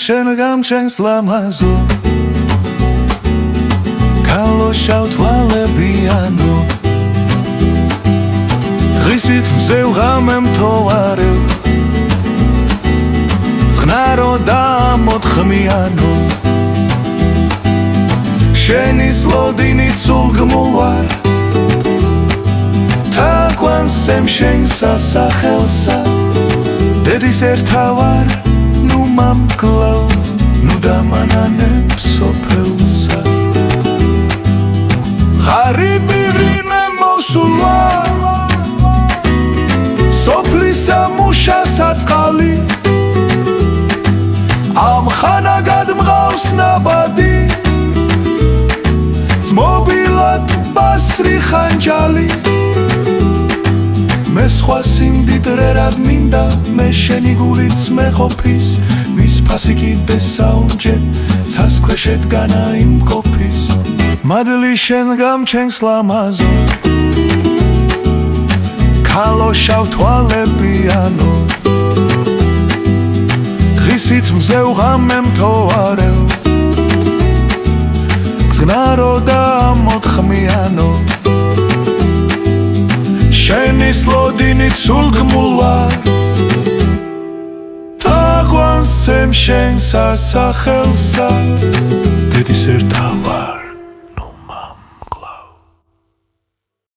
შენ გამჩენს ლამაზო ქალოშავ თვალებიანო ღისით მზევ ღამემთოვარეო ზღნარო და მოთხმიანო შენი სლოდინით სულ გმულ ვარ თაგვანსემ შენ სასახელსა დედის ერთა ვარ ნუ მამკლავ ნუ დამანანებ სოფელსა ღარიბი ვინმე მოსულ ვარ სოფლისა მუშა საწყალი ამ ხანა გადმღავს ნაბადი ძმობილად ბასრი ხანჯალი მე სხვა სიმდიდრე რად მინდა მე შენი გულიც მე ყოფის მის ფასი კიდე საუნჯე ცას ქვეშ ედგანა იმ ყოფის მადლი შენ გამჩენს ლამაზო ქალოშავ თვალებიანო ღისით მზევ ღამემთოვარეო გზნარო და მოთხმიანო შენი სლოდინით სულ გმულ ვარ თაგვანსემ შენ სასახელსა დედის ერთა ვარ